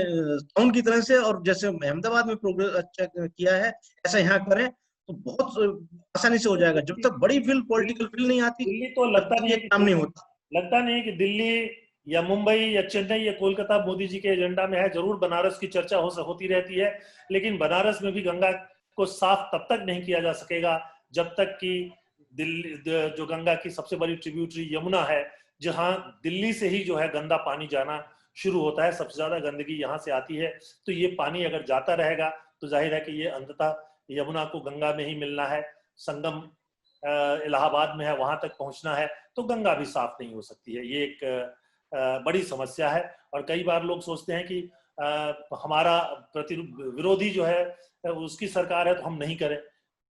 टाउन की तरह से, और जैसे अहमदाबाद में प्रोग्रेस अच्छा किया है ऐसा यहाँ करें, तो बहुत आसानी से हो जाएगा। जब तक बड़ी फील्ड, पॉलिटिकल फील्ड नहीं आती, दिल्ली तो तब तक ये काम नहीं होता। लगता नहीं है कि दिल्ली या मुंबई या चेन्नई या कोलकाता मोदी जी के एजेंडा में है। जरूर बनारस की चर्चा होती रहती है, लेकिन बनारस में भी गंगा को साफ तब तक नहीं किया जा सकेगा जब तक कि दिल्ली, जो गंगा की सबसे बड़ी ट्रिब्यूटरी यमुना है, जहां दिल्ली से ही जो है गंदा पानी जाना शुरू होता है, सबसे ज्यादा गंदगी यहां से आती है। तो ये पानी अगर जाता रहेगा तो जाहिर है कि ये अंततः यमुना को गंगा में ही मिलना है। संगम इलाहाबाद में है, वहां तक पहुंचना है, तो गंगा भी साफ नहीं हो सकती है। ये एक बड़ी समस्या है। और कई बार लोग सोचते हैं कि हमारा विरोधी जो है उसकी सरकार है तो हम नहीं करें।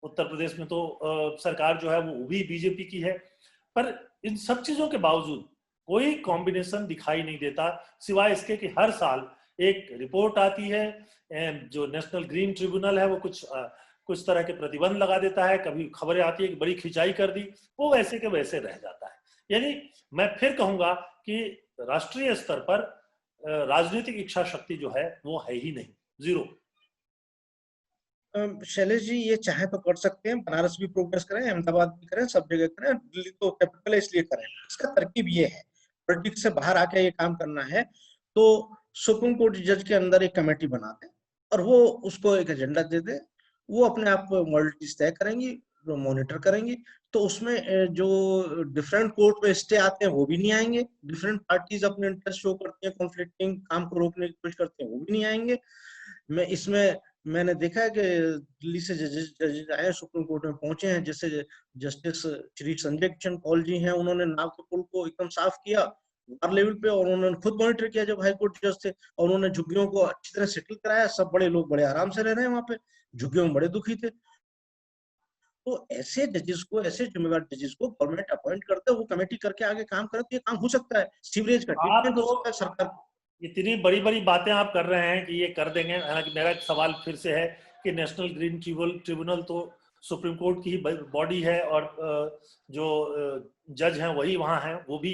उत्तर प्रदेश में तो सरकार जो है वो भी बीजेपी की है, पर इन सब चीजों के बावजूद कोई कॉम्बिनेशन दिखाई नहीं देता, सिवाय इसके कि हर साल एक रिपोर्ट आती है, जो नेशनल ग्रीन ट्रिब्यूनल है वो कुछ तरह के प्रतिबंध लगा देता है, कभी खबरें आती है कि बड़ी खिंचाई कर दी, वो वैसे के वैसे रह जाता है। यानी मैं फिर कहूंगा कि राष्ट्रीय स्तर पर राजनीतिक इच्छा शक्ति जो है वो है ही नहीं, जीरो। शैलेश जी, ये चाहे तो कर सकते हैं, बनारस भी प्रोग्रेस करें, अहमदाबाद भी करें, सब जगह करें, दिल्ली तो कैपिटल है इसलिए करें। इसका तरकीब ये है, पॉलिटिक्स से बाहर आके ये काम करना है तो सुप्रीम कोर्ट जज के अंदर एक कमेटी बना दे और वो उसको एक एजेंडा दे दे, वो अपने आप मॉडलिटीज तय करेंगी, मॉनिटर करेंगी। तो उसमें जो डिफरेंट कोर्ट में स्टे आते हैं वो भी नहीं आएंगे, डिफरेंट पार्टीज अपने इंटरेस्ट शो करती हैं, कॉन्फ्लिक्टिंग काम को रोकने की कोशिश करते हैं, वो भी नहीं आएंगे। मैं इसमें मैंने देखा है कि दिल्ली से जजेस आए सुप्रीम कोर्ट में पहुंचे हैं, जैसे जस्टिस श्री संजय किशन कौल जी हैं, उन्होंने नाव के पुल को एकदम साफ किया वार लेवल पे, और उन्होंने खुद मॉनिटर किया जब हाई कोर्ट जज थे, और उन्होंने झुग्गियों को अच्छी तरह सेटल कराया। सब बड़े लोग बड़े आराम से रह रहे हैं वहां पे, झुग्गियों में बड़े दुखी थे। तो ऐसे जजेस को, ऐसे जिम्मेवार जजेस को गवर्नमेंट अपॉइंट करते, वो कमेटी करके आगे काम करे तो ये काम हो सकता है, सीवरेज का आप ट्रीटमेंट हो तो सकता है सरकार। इतनी बड़ी बड़ी बातें आप कर रहे हैं कि ये कर देंगे। हालांकि मेरा एक सवाल फिर से है कि नेशनल ग्रीन ट्रिब्यूनल तो सुप्रीम कोर्ट की ही बॉडी है, और जो जज हैं वही वहाँ हैं, वो भी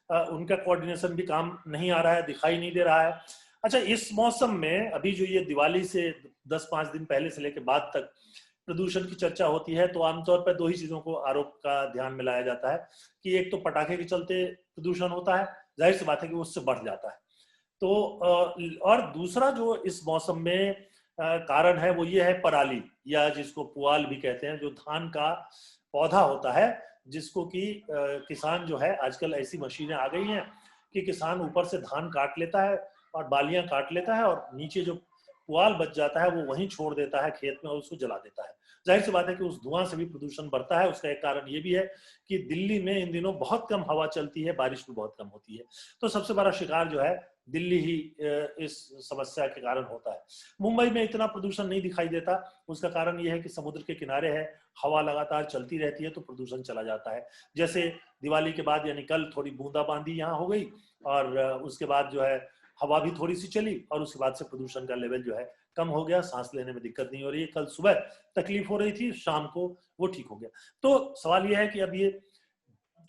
उनका कोऑर्डिनेशन भी काम नहीं आ रहा है, दिखाई नहीं दे रहा है। अच्छा, इस मौसम में अभी जो ये दिवाली से 10-5 दिन पहले से लेकर बाद तक प्रदूषण की चर्चा होती है, तो आमतौर पर दो ही चीजों को आरोप का ध्यान में लाया जाता है कि एक तो पटाखे के चलते प्रदूषण होता है, जाहिर सी बात है कि उससे बढ़ जाता है। तो और दूसरा जो इस मौसम में कारण है वो ये है पराली, या जिसको पुआल भी कहते हैं, जो धान का पौधा होता है, जिसको कि किसान जो है, आजकल ऐसी मशीनें आ गई हैं कि किसान ऊपर से धान काट लेता है और बालियां काट लेता है, और नीचे जो पुआल बच जाता है वो वहीं छोड़ देता है खेत में और उसको जला देता है। जाहिर सी बात है कि उस धुआं से भी प्रदूषण बढ़ता है। उसका एक कारण ये भी है कि दिल्ली में इन दिनों बहुत कम हवा चलती है, बारिश भी बहुत कम होती है, तो सबसे बड़ा शिकार जो है दिल्ली ही इस समस्या के कारण होता है। मुंबई में इतना प्रदूषण नहीं दिखाई देता, उसका कारण यह है कि समुद्र के किनारे है, हवा लगातार चलती रहती है, तो प्रदूषण चला जाता है। जैसे दिवाली के बाद यानी कल थोड़ी बूंदाबांदी यहाँ हो गई, और उसके बाद जो है हवा भी थोड़ी सी चली, और उसके बाद से प्रदूषण का लेवल जो है कम हो गया, सांस लेने में दिक्कत नहीं हो रही है। कल सुबह तकलीफ हो रही थी, शाम को वो ठीक हो गया। तो सवाल यह है कि अब ये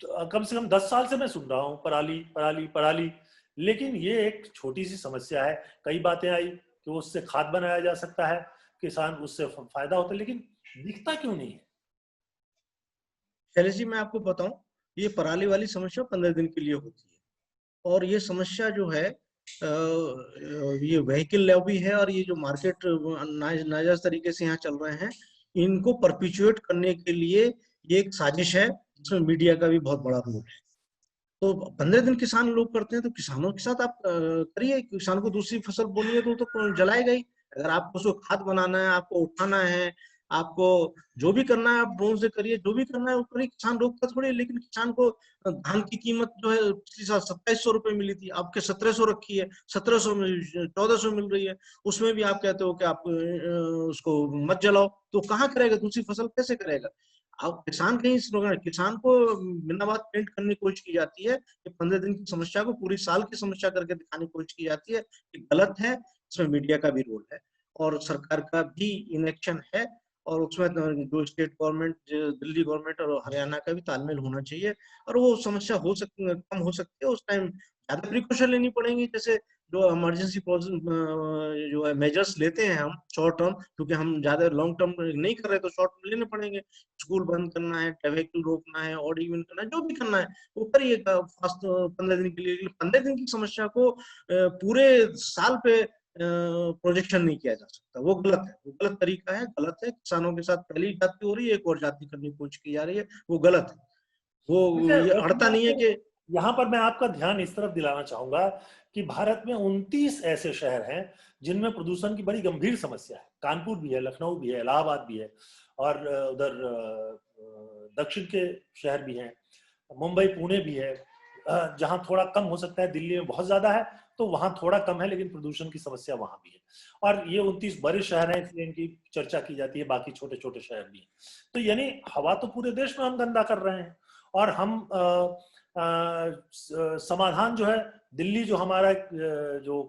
कम से कम 10 साल से मैं सुन रहा हूँ पराली पराली पराली, लेकिन ये एक छोटी सी समस्या है। कई बातें आई कि उससे खाद बनाया जा सकता है, किसान उससे फायदा होता है, लेकिन दिखता क्यों नहीं है? शैलेश जी, मैं आपको बताऊं, ये पराली वाली समस्या 15 दिन के लिए होती है, और ये समस्या जो है ये व्हीकल लॉबी है, और ये जो मार्केट नाजायज तरीके से यहाँ चल रहे हैं, इनको परपिचुएट करने के लिए ये एक साजिश है, जिसमें मीडिया का भी बहुत बड़ा रोल है। तो 15 दिन किसान लोग करते हैं, तो किसानों के साथ आप करिए, किसान को दूसरी फसल बोनी है तो जलाएगा ही। अगर आपको उसको खाद बनाना है, आपको उठाना है, आपको जो भी करना है आप ड्रोन से करिए, जो भी करना है वो करिए, किसान रोकता थोड़ी है। लेकिन किसान को धान की कीमत जो है पिछले साल 2700 रुपए मिली थी, आपके 1700 रखी है, 1700 में 1400 मिल रही है, उसमें भी आप कहते हो कि आप उसको मत जलाओ, तो कहाँ करेगा, दूसरी फसल कैसे करेगा? अब किसान कहीं स्लोगन, किसान को बिना बात पेंट करने की कोशिश की जाती है कि 15 दिन की समस्या को पूरी साल की समस्या करके दिखाने की कोशिश की जाती है, कि गलत है। इसमें मीडिया का भी रोल है और सरकार का भी इनएक्शन है, और उसमें जो स्टेट गवर्नमेंट, दिल्ली गवर्नमेंट और हरियाणा का भी तालमेल होना चाहिए, और वो समस्या हो सकती, कम हो सकती है। उस टाइम ज्यादा प्रिकॉशन लेनी पड़ेंगी, जैसे जो इमरजेंसी जो है मेजर्स लेते हैं हम शॉर्ट टर्म, क्योंकि हम ज्यादा लॉन्ग टर्म नहीं कर रहे, तो शॉर्ट टर्म लेने पड़ेंगे। स्कूल बंद करना है, व्हीकल रोकना है, ऑड इवन करना है, जो भी करना है वो करिएगा फास्ट 15 दिन के लिए। 15 दिन की समस्या को पूरे साल पे प्रोजेक्शन नहीं किया जा सकता, वो गलत है, वो गलत तरीका है, गलत है। किसानों के साथ पहली जाति हो रही है, एक और जाति करने की कोशिश की जा रही है, वो गलत है। वो वैसे ये वैसे अड़ता नहीं है कि यहाँ पर मैं आपका ध्यान इस तरफ दिलाना चाहूंगा कि भारत में 29 ऐसे शहर हैं जिनमें प्रदूषण की बड़ी गंभीर समस्या है। कानपुर भी है, लखनऊ भी है, इलाहाबाद भी है, और उधर दक्षिण के शहर भी हैं, मुंबई पुणे भी है। जहां थोड़ा कम हो सकता है, दिल्ली में बहुत ज्यादा है तो वहां थोड़ा कम है, लेकिन प्रदूषण की समस्या वहां भी है। और ये 29 बड़े शहर हैं, इसलिए इनकी चर्चा की जाती है, बाकी छोटे छोटे शहर भी हैं। तो यानी हवा तो पूरे देश में हम गंदा कर रहे हैं, और हम समाधान जो है, दिल्ली जो हमारा जो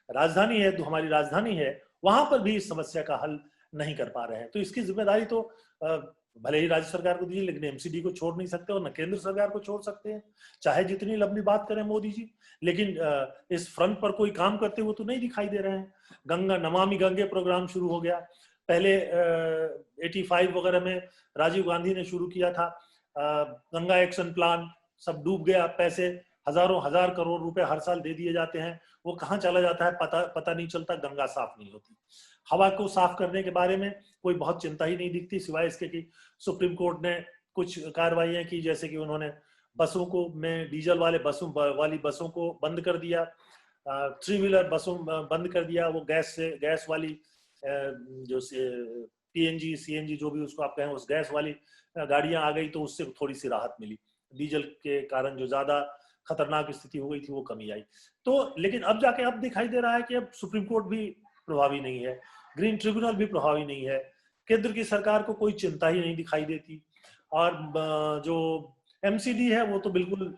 राजधानी है, जो हमारी राजधानी है, वहां पर भी इस समस्या का हल नहीं कर पा रहे हैं। तो इसकी जिम्मेदारी तो भले ही राज्य सरकार को दीजिए, लेकिन एमसीडी को छोड़ नहीं सकते, और न केंद्र सरकार को छोड़ सकते हैं, चाहे जितनी लंबी बात करें मोदी जी। लेकिन इस फ्रंट पर कोई काम करते हुए तो नहीं दिखाई दे रहे हैं। गंगा नमामि गंगे प्रोग्राम शुरू हो गया, पहले 85 वगैरह में राजीव गांधी ने शुरू किया था गंगा एक्शन प्लान, सब डूब गया, पैसे हजारों हजार करोड़ रुपए हर साल दे दिए जाते हैं, वो कहाँ चला जाता है पता नहीं चलता, गंगा साफ नहीं होती। हवा को साफ करने के बारे में कोई बहुत चिंता ही नहीं दिखती, सिवाय इसके कि सुप्रीम कोर्ट ने कुछ कार्रवाइयां की, जैसे कि उन्होंने बसों को में डीजल वाली बसों को बंद कर दिया, 3 व्हीलर बसों बंद कर दिया, वो गैस वाली जो PNG CNG जो भी उसको आप कहें, उस गैस वाली गाड़ियां आ गई, तो उससे थोड़ी सी राहत मिली। डीजल के कारण जो ज्यादा खतरनाक स्थिति हो गई थी वो कमी आई। तो लेकिन अब जाके अब दिखाई दे रहा है कि अब सुप्रीम कोर्ट भी प्रभावी नहीं है, ग्रीन ट्रिब्यूनल भी प्रभावी नहीं है, केंद्र की सरकार को कोई चिंता ही नहीं दिखाई देती, और जो MCD है वो तो बिल्कुल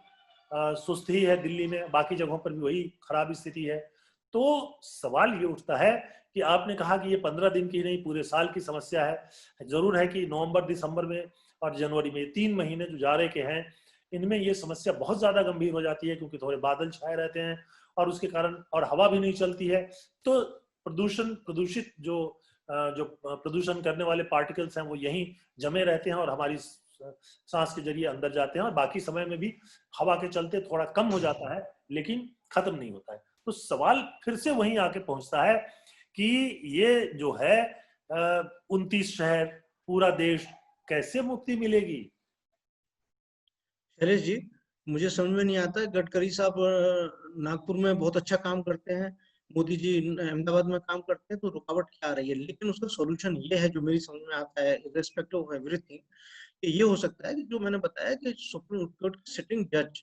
सुस्त ही है दिल्ली में, बाकी जगहों पर भी वही खराब स्थिति है। तो सवाल ये उठता है कि आपने कहा कि ये 15 दिन की नहीं पूरे साल की समस्या है। जरूर है कि नवंबर, दिसंबर में और जनवरी में 3 महीने जो जाड़े के हैं, इनमें ये समस्या बहुत ज्यादा गंभीर हो जाती है, क्योंकि थोड़े बादल छाए रहते हैं और उसके कारण, और हवा भी नहीं चलती है, तो प्रदूषित जो प्रदूषण करने वाले पार्टिकल्स हैं वो यहीं जमे रहते हैं और हमारी सांस के जरिए अंदर जाते हैं, और बाकी समय में भी हवा के चलते थोड़ा कम हो जाता है, लेकिन खत्म नहीं होता है। तो सवाल फिर से वहीं आके पहुंचता है कि ये जो है 29 शहर, पूरा देश, कैसे मुक्ति मिलेगी? शैलेश जी, मुझे समझ में नहीं आता है, गडकरी साहब नागपुर में बहुत अच्छा काम करते हैं, मोदी जी अहमदाबाद में काम करते हैं, तो रुकावट क्या आ रही है? लेकिन उसका सॉल्यूशन ये है जो मेरी समझ में आता है, इर्रेस्पेक्टिव ऑफ एवरीथिंग, कि ये हो सकता है कि जो मैंने बताया कि सुप्रीम कोर्ट सिटिंग जज,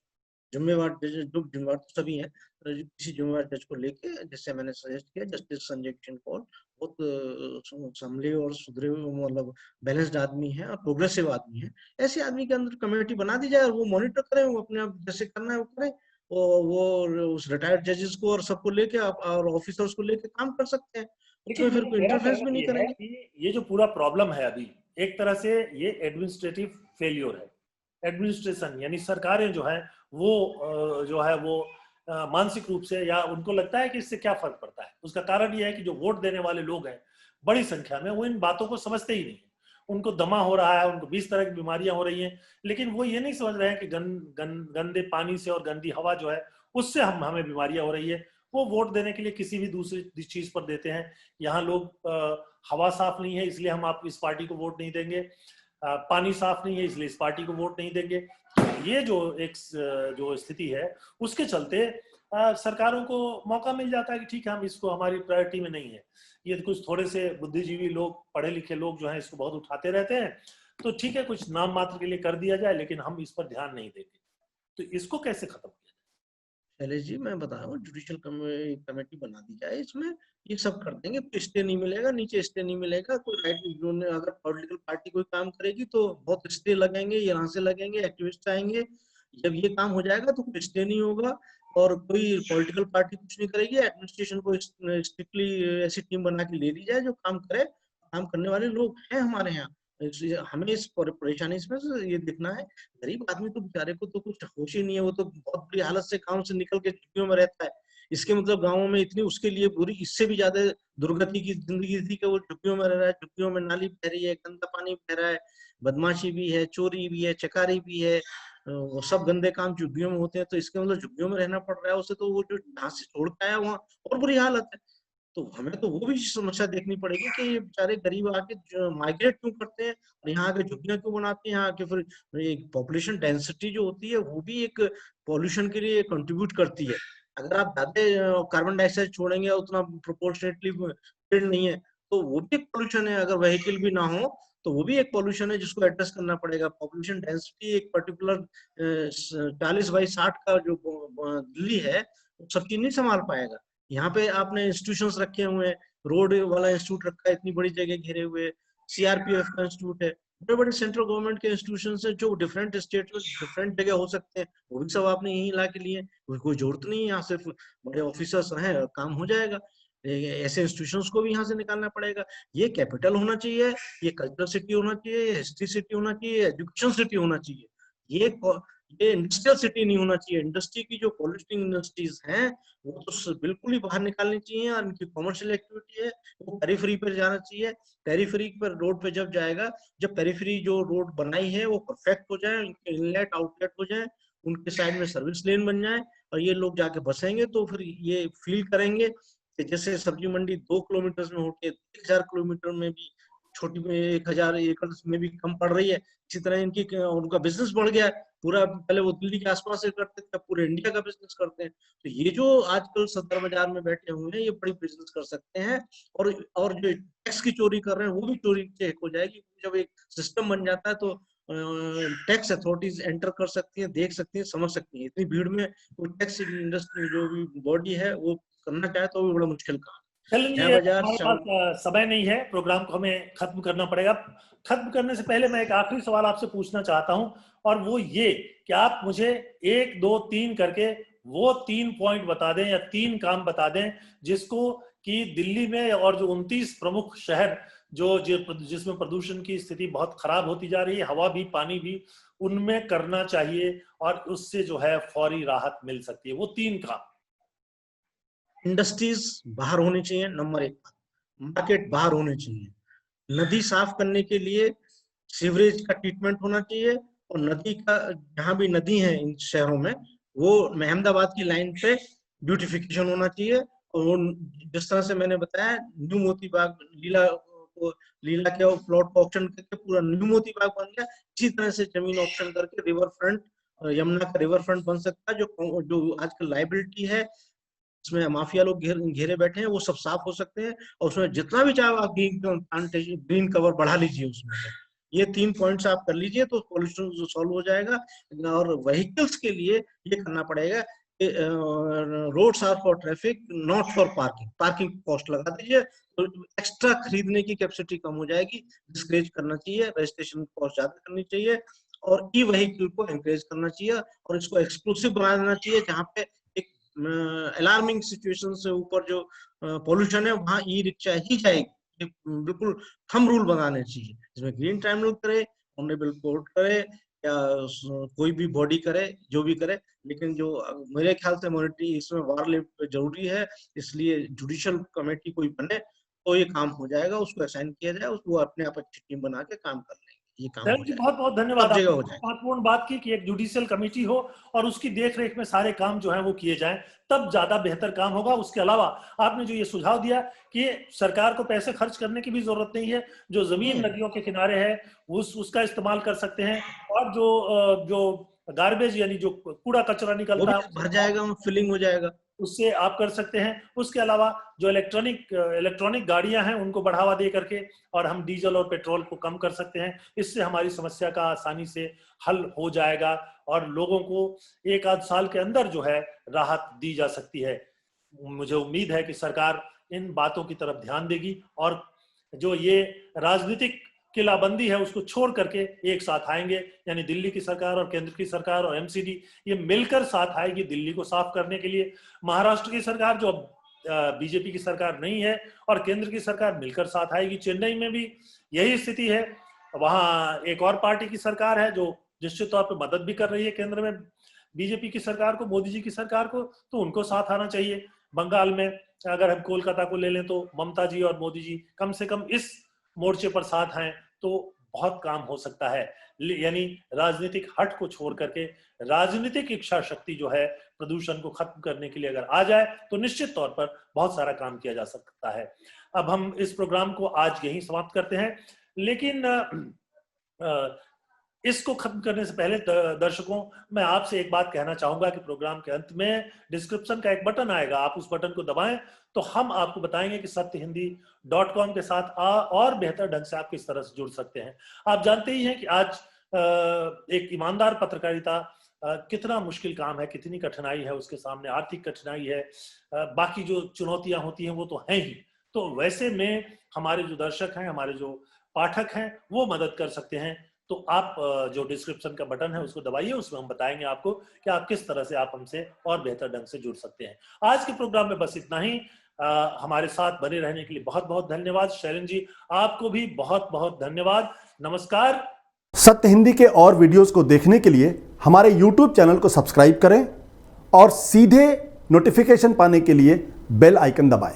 जिम्मेवार जज, जो जिम्मेवार तो सभी हैं, किसी जिम्मेवार जज को लेके, जैसे मैंने सजेस्ट किया, जस्टिस संजय किशन कौल बहुत संभले और सुधरे, मतलब बैलेंस्ड आदमी है और प्रोग्रेसिव आदमी है, ऐसे आदमी के अंदर कमेटी बना दी जाए और वो मॉनिटर करें, वो अपने आप जैसे करना है वो करें, वो उस रिटायर्ड जजेस को और सबको लेके और ऑफिसर्स को लेके काम कर सकते हैं, उसमें फिर कोई मेरा इंटरफेरेंस कहना भी नहीं ये है करेंगे। कि ये जो पूरा प्रॉब्लम है अभी, एक तरह से ये एडमिनिस्ट्रेटिव फेलियर है। एडमिनिस्ट्रेशन यानी सरकारें जो है वो जो है वो मानसिक रूप से, या उनको लगता है कि इससे क्या फर्क पड़ता है। उसका कारण ये है कि जो वोट देने वाले लोग हैं बड़ी संख्या में, वो इन बातों को समझते ही नहीं है। उनको दमा हो रहा है, उनको 20 तरह की बीमारियां हो रही हैं, लेकिन वो ये नहीं समझ रहे हैं कि गंदे पानी से और गंदी हवा जो है उससे हमें बीमारियां हो रही है। वो वोट देने के लिए किसी भी दूसरी चीज पर देते हैं। यहाँ लोग हवा साफ नहीं है इसलिए हम आप इस पार्टी को वोट नहीं देंगे, पानी साफ नहीं है इसलिए इस पार्टी को वोट नहीं देंगे। ये जो एक जो स्थिति है उसके चलते सरकारों को मौका मिल जाता है कि ठीक है, हम इसको हमारी प्रायोरिटी में नहीं है। ये कुछ थोड़े से बुद्धिजीवी लोग, पढ़े लिखे लोग जो हैं इसको बहुत उठाते रहते हैं, तो ठीक है कुछ नाम मात्र के लिए कर दिया जाए, लेकिन हम इस पर ध्यान नहीं देंगे। तो इसको कैसे खत्म किया? शैलेश जी, मैं बता रहा हूँ, जुडिशियल कमेटी बना दी जाए, इसमें ये सब कर देंगे तो स्टे नहीं मिलेगा, नीचे स्टे नहीं मिलेगा, कोई राइट, अगर पॉलिटिकल पार्टी कोई काम करेगी तो बहुत स्टे लगेंगे, यहाँ से लगेंगे, एक्टिविस्ट आएंगे, जब ये काम हो जाएगा तो कोई स्टे नहीं होगा और कोई पॉलिटिकल पार्टी कुछ नहीं करेगी। एडमिनिस्ट्रेशन को स्ट्रिक्टली ऐसी टीम बना के ले ली जाए जो काम करे, काम करने वाले लोग हैं हमारे यहाँ। हमें इस परेशानी इसमें से ये देखना है, गरीब आदमी तो बेचारे को तो कुछ होश ही नहीं है, वो तो बहुत बुरी हालत से गांव से निकल के झुग्गियों में रहता है। इसके मतलब गांवों में इतनी उसके लिए बुरी, इससे भी ज्यादा दुर्गति की जिंदगी थी कि वो झुग्गियों में रह रहा है, झुग्गियों में नाली बह रही है, गंदा पानी बह रहा है, बदमाशी भी है, चोरी भी है, चकारी भी है, वो सब गंदे काम झुग्गियों में होते हैं। तो इसके मतलब झुग्गियों में रहना पड़ रहा है उसे, तो वो जो जहाँ से छोड़ के आया वहाँ और बुरी हालत है। तो हमें तो वो भी समस्या देखनी पड़ेगी कि ये बेचारे गरीब आके माइग्रेट क्यों करते हैं और यहाँ आके झुग्गियां क्यों बनाते हैं। यहाँ आके फिर एक पॉपुलेशन डेंसिटी जो होती है वो भी एक पॉल्यूशन के लिए कंट्रीब्यूट करती है। अगर आप ज्यादा कार्बन डाइऑक्साइड छोड़ेंगे उतना प्रोपोर्शनेटली पेड़ नहीं है तो वो भी एक पॉल्यूशन है। अगर व्हीकल भी ना हो तो वो भी एक पॉल्यूशन है जिसको एड्रेस करना पड़ेगा। पॉपुलेशन डेंसिटी एक पर्टिकुलर 40/60 का जो दिल्ली है वो सब चीज नहीं संभाल पाएगा। यहाँ पे आपने इंस्टीट्यूशंस रखे हुए हैं, रोड वाला इंस्टीट्यूट रखा है, इतनी बड़ी जगह घेरे हुए, सीआरपीएफ का इंस्टीट्यूट है, बड़े बड़े सेंट्रल गवर्नमेंट के इंस्टीट्यूशन है जो डिफरेंट स्टेट में डिफरेंट जगह हो सकते हैं, वो भी सब आपने यहीं ला के लिए। कोई जरूरत नहीं है, यहाँ सिर्फ बड़े ऑफिसर्स हैं, काम हो जाएगा। ऐसे इंस्टीट्यूशंस को भी यहाँ से निकालना पड़ेगा। ये कैपिटल होना चाहिए, ये कल्चरल सिटी होना चाहिए, ये हिस्ट्री सिटी होना चाहिए, एजुकेशन सिटी होना चाहिए। ये ये इंडस्ट्रियल सिटी नहीं होना चाहिए। इंडस्ट्री की जो पॉल्यूटिंग इंडस्ट्रीज हैं वो तो बिल्कुल ही बाहर निकालनी चाहिए, और इनकी कॉमर्शियल एक्टिविटी है वो पेरिफेरी पर जाना चाहिए। पेरिफेरी पर रोड पे जब जाएगा, जब पेरिफेरी जो रोड बनाई है वो परफेक्ट हो जाए, उनके इनलेट आउटलेट हो जाए, उनके साइड में सर्विस लेन बन जाए, और ये लोग जाके बसेंगे तो फिर ये फील करेंगे कि जैसे सब्जी मंडी 2 किलोमीटर में होके 1000 किलोमीटर में भी छोटी में 1000 एकड़ में भी कम पड़ रही है, इसी तरह इनकी उनका बिजनेस बढ़ गया है। पूरा पहले वो दिल्ली के आसपास से करते थे, अब पूरे इंडिया का बिजनेस करते हैं। तो ये जो आजकल सदर बाजार में बैठे हुए हैं ये बड़ी बिजनेस कर सकते हैं, और जो टैक्स की चोरी कर रहे हैं वो भी चोरी चेक हो जाएगी। जब एक सिस्टम बन जाता है तो टैक्स अथॉरिटीज एंटर कर सकती है, देख सकती है, समझ सकती है। इतनी भीड़ में कोई टैक्स इंडस्ट्री जो भी बॉडी है वो करना चाहे तो वो बड़ा मुश्किल काम है। चलिए, नया बाजार हमारे पास समय नहीं है, प्रोग्राम को हमें खत्म करना पड़ेगा। खत्म करने से पहले मैं एक आखिरी सवाल आपसे पूछना चाहता हूं, और वो ये कि आप मुझे 1, 2, 3 करके वो 3 पॉइंट बता दें या 3 काम बता दें जिसको कि दिल्ली में और जो 29 प्रमुख शहर जिसमें प्रदूषण की स्थिति बहुत खराब होती जा रही है, हवा भी पानी भी, उनमें करना चाहिए और उससे जो है फौरी राहत मिल सकती है। वो 3 काम। इंडस्ट्रीज बाहर होनी चाहिए, नंबर 1। मार्केट बाहर होने चाहिए। नदी साफ करने के लिए सीवरेज का ट्रीटमेंट होना चाहिए, और नदी का जहां भी नदी है इन शहरों में वो अहमदाबाद की लाइन पे ब्यूटिफिकेशन होना चाहिए। और वो जिस तरह से मैंने बताया न्यू मोती बाग लीला के प्लॉट को ऑप्शन करके पूरा न्यू मोती बाग बन गया, इसी तरह से जमीन ऑप्शन करके रिवर फ्रंट, यमुना का रिवर फ्रंट बन सकता है। जो आजकल लाइबिलिटी है इसमें माफिया लोग घेरे बैठे हैं वो सब साफ हो सकते हैं, और उसमें जितना भी चाहे आप ग्रीन कवर बढ़ा लीजिए उसमें। ये 3 पॉइंट्स आप कर लीजिए तो पॉल्यूशन सॉल्व हो जाएगा। और व्हीकल्स के लिए ये करना पड़ेगा कि roads are for traffic not for parking. Parking cost लगा दीजिए तो एक्स्ट्रा खरीदने की कैपेसिटी कम हो जाएगी। डिस्करेज करना चाहिए, रजिस्ट्रेशन कॉस्ट ज्यादा करनी चाहिए, और ई व्हीकल को एनकरेज करना चाहिए, और इसको एक्सक्लूसिव बना देना चाहिए। जहाँ पे एक अलार्मिंग सिचुएशन से ऊपर जो पॉल्यूशन है वहां ई रिक्शा ही जाएगी। बिल्कुल थंब रूल बनाने चाहिए जिसमें ग्रीन ट्राइब्यूनल करे, ऑनरेबल कोर्ट करे, या कोई भी बॉडी करे, जो भी करे। लेकिन जो मेरे ख्याल से मॉनिटरी इसमें वार लिफ्ट जरूरी है, इसलिए जुडिशियल कमेटी कोई बने तो ये काम हो जाएगा। उसको असाइन किया जाए, उसको अपने आप अच्छी टीम बना के काम कर लेंगे, ये काम हो जी, जाएगा, बहुत बहुत धन्यवाद। सब जगह आपने हो बहुत जाएगा। महत्वपूर्ण बात की कि एक जुडिशियल कमेटी हो और उसकी देखरेख में सारे काम जो है वो किए जाएं, तब ज्यादा बेहतर काम होगा। उसके अलावा आपने जो ये सुझाव दिया कि सरकार को पैसे खर्च करने की भी जरूरत नहीं है, जो जमीन नदियों के किनारे है उसका इस्तेमाल कर सकते हैं, और जो गार्बेज यानी जो कूड़ा कचरा वो निकलता भी है भर जाएगा, फिलिंग हो जाएगा। उससे आप कर सकते हैं। उसके अलावा जो इलेक्ट्रॉनिक गाड़ियां हैं उनको बढ़ावा दे करके और हम डीजल और पेट्रोल को कम कर सकते हैं। इससे हमारी समस्या का आसानी से हल हो जाएगा और लोगों को 1 आध साल के अंदर जो है राहत दी जा सकती है। मुझे उम्मीद है कि सरकार इन बातों की तरफ ध्यान देगी और जो ये राजनीतिक किलाबंदी है उसको छोड़ करके एक साथ आएंगे, यानी दिल्ली की सरकार और केंद्र की सरकार और एमसीडी ये मिलकर साथ आएगी दिल्ली को साफ करने के लिए। महाराष्ट्र की सरकार जो बीजेपी की सरकार नहीं है और केंद्र की सरकार मिलकर साथ आएगी। चेन्नई में भी यही स्थिति है, वहां एक और पार्टी की सरकार है जो निश्चित तौर पर मदद भी कर रही है केंद्र में बीजेपी की सरकार को, मोदी जी की सरकार को, तो उनको साथ आना चाहिए। बंगाल में अगर हम कोलकाता को ले लें तो ममता जी और मोदी जी कम से कम इस मोर्चे पर साथ हैं तो बहुत काम हो सकता है। यानी राजनीतिक हट को छोड़ करके राजनीतिक इच्छा शक्ति जो है प्रदूषण को खत्म करने के लिए अगर आ जाए तो निश्चित तौर पर बहुत सारा काम किया जा सकता है। अब हम इस प्रोग्राम को आज यहीं समाप्त करते हैं, लेकिन इसको खत्म करने से पहले दर्शकों मैं आपसे एक बात कहना चाहूंगा कि प्रोग्राम के अंत में डिस्क्रिप्शन का एक बटन आएगा, आप उस बटन को दबाएं तो हम आपको बताएंगे कि सत्यहिंदी.com के साथ और बेहतर ढंग से आप किस तरह से जुड़ सकते हैं। आप जानते ही हैं कि आज एक ईमानदार पत्रकारिता कितना मुश्किल काम है, कितनी कठिनाई है उसके सामने, आर्थिक कठिनाई है, बाकी जो चुनौतियां होती हैं वो तो हैं ही। तो वैसे में हमारे जो दर्शक हैं, हमारे जो पाठक हैं वो मदद कर सकते हैं। तो आप जो डिस्क्रिप्शन का बटन है उसको दबाइए, उसमें हम बताएंगे आपको कि आप किस तरह से आप हमसे और बेहतर ढंग से जुड़ सकते हैं। आज के प्रोग्राम में बस इतना ही। हमारे साथ बने रहने के लिए बहुत बहुत धन्यवाद। शैलन जी आपको भी बहुत बहुत धन्यवाद। नमस्कार। सत्य हिंदी के और वीडियोस को देखने के लिए हमारे YouTube चैनल को सब्सक्राइब करें और सीधे नोटिफिकेशन पाने के लिए बेल आइकन दबाएं।